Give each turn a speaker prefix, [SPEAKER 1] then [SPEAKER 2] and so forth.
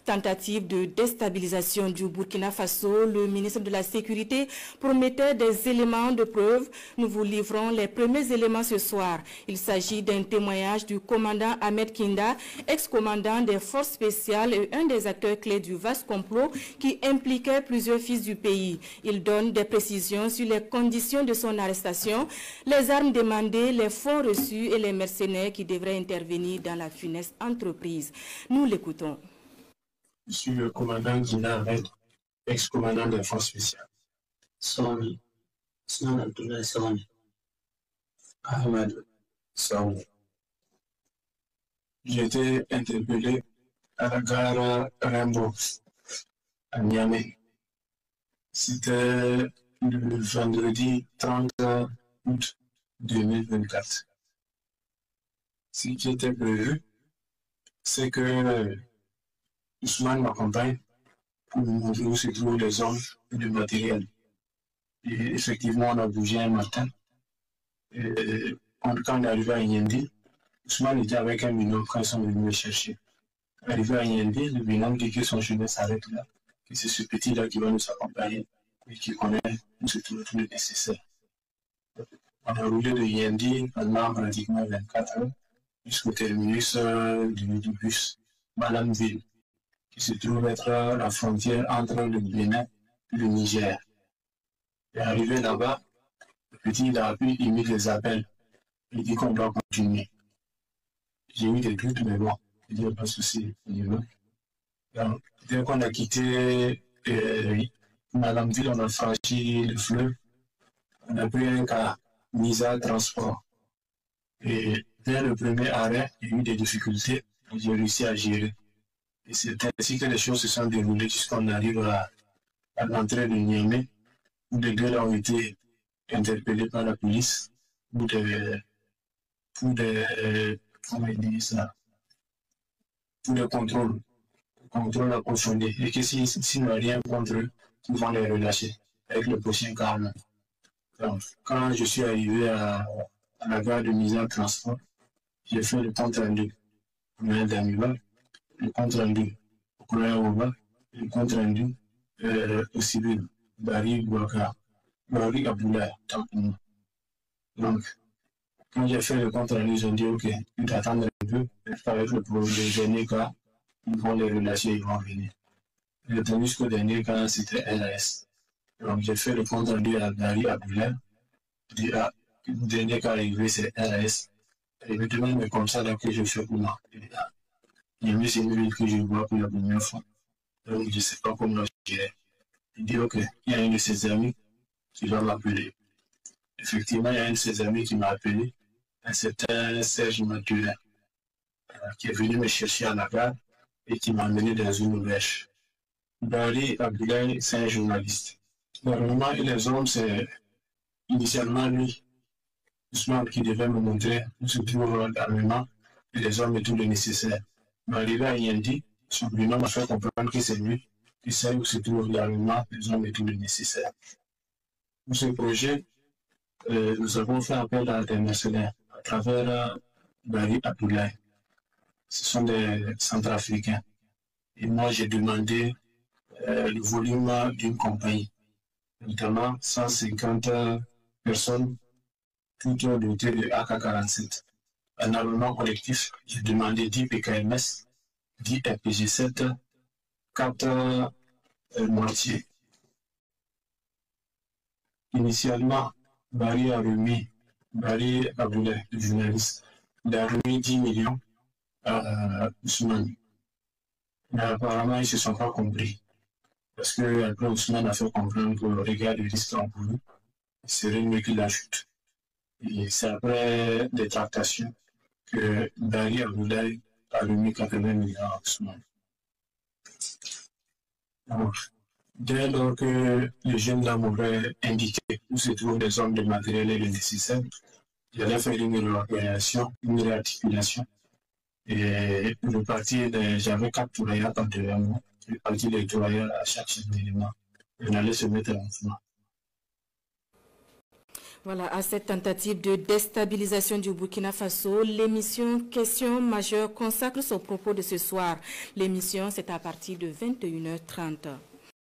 [SPEAKER 1] Tentative de déstabilisation du Burkina Faso, le ministre de la Sécurité promettait des éléments de preuve. Nous vous livrons les premiers éléments ce soir. Il s'agit d'un témoignage du commandant Ahmed Kinda, ex-commandant des forces spéciales et un des acteurs clés du vaste complot qui impliquait plusieurs fils du pays. Il donne des précisions sur les conditions de son arrestation, les armes demandées, les fonds reçus et les mercenaires qui devraient intervenir dans la funeste entreprise. Nous l'écoutons.
[SPEAKER 2] Je suis le commandant Gina Ahmed, ex-commandant des forces spéciales.
[SPEAKER 3] Sony, Sony Abdoulaye Sony,
[SPEAKER 2] Ahmed Sony. J'ai été interpellé à la gare Rimbaud, à Niamey. C'était le vendredi 30 août 2024. Ce qui était prévu, c'est que Ousmane m'accompagne pour me montrer où se trouvent les hommes et le matériel. Et effectivement, on a bougé un matin. Et quand on est arrivé à Yendi, Ousmane était avec un binôme quand ils sont venus me chercher. Arrivé à Yendi, le binôme dit que son chemin s'arrête là, que c'est ce petit-là qui va nous accompagner et qui connaît où se trouve tout le nécessaire. On a roulé de Yendi pendant pratiquement 24 heures jusqu'au terminus du bus, Malamville, qui se trouve être la frontière entre le Bénin et le Niger. Et arrivé là-bas, le petit il a pu imiter les appels. Il dit qu'on doit continuer. J'ai eu des doutes, mais bon, il n'y a pas de souci. Donc, dès qu'on a quitté Malamville, on a franchi le fleuve. On a pris un cas Misa Transport. Et dès le premier arrêt, il y a eu des difficultés. J'ai réussi à gérer. Et c'est ainsi que les choses se sont déroulées jusqu'on arrive à l'entrée de Niamey, où les deux ont été interpellés par la police pour des contrôles approfondis. Et que s'ils n'ont rien contre eux, ils vont les relâcher avec le prochain calme. Donc, quand je suis arrivé à la gare de mise en transport, j'ai fait le compte rendu. Le compte rendu au Korea, le compte rendu au civil, Barry Bouaka, Barry Abdoulaye, donc, quand j'ai fait le compte rendu, ils ont dit ok, tu t'attends un peu, avec le dernier cas, ils vont les relâcher, ils vont venir. J'ai attendu jusqu'au dernier cas, c'était LAS. Donc, j'ai fait le compte rendu à Barry Abdoulaye, le dernier cas arrivé, c'est LAS. Et maintenant, mais comme ça, donc, je fais pour moi. Il y a c'est une ville que je vois pour la première fois. Donc, je ne sais pas comment je dirais. Il dit, ok, il y a un de ses amis qui va m'appeler. Effectivement, il y a un de ses amis qui m'a appelé, un certain Serge Mathurin, qui est venu me chercher à la gare et qui m'a amené dans une auberge. Barry Abdoulaye, c'est un journaliste. Normalement, les hommes, c'est initialement lui, Ousmane, qui devait me montrer où se trouve l'armement et les hommes et tout le nécessaire. Mais arrivé à Yendi, son binôme m'a fait comprendre que c'est lui qui sait où se trouve l'armement, les hommes et tout le nécessaire. Pour ce projet, nous avons fait appel à des mercenaires à travers Barry Abdoulaye. Ce sont des Centrafricains. Et moi, j'ai demandé le volume d'une compagnie, notamment 150 personnes, toutes dotées de AK-47. Un armement collectif, j'ai demandé 10 PKMS, 10 RPG-7, 4 mortiers. Initialement, Barry Abdoulaye, le journaliste, il a remis 10 millions à Ousmane. Mais apparemment, ils ne se sont pas compris. Parce que après Ousmane a fait comprendre que regarde le risque encouru, il serait mieux qu'il ajoute. Et c'est après des tractations que Barry Abdoulaye a remis 80 millions à Ousmane. Donc, dès lors que le jeune dame m'aurait indiqué où se trouvent les hommes de matériel et le nécessaire, j'allais faire une réorganisation, une réarticulation. Et le parti, j'avais 4 tourailleurs par devant moi. Le parti des tourailleurs à chaque chef d'élément. On allait se mettre en mouvement.
[SPEAKER 1] Voilà, à cette tentative de déstabilisation du Burkina Faso, l'émission Questions majeures consacre son propos de ce soir. L'émission, c'est à partir de 21h30.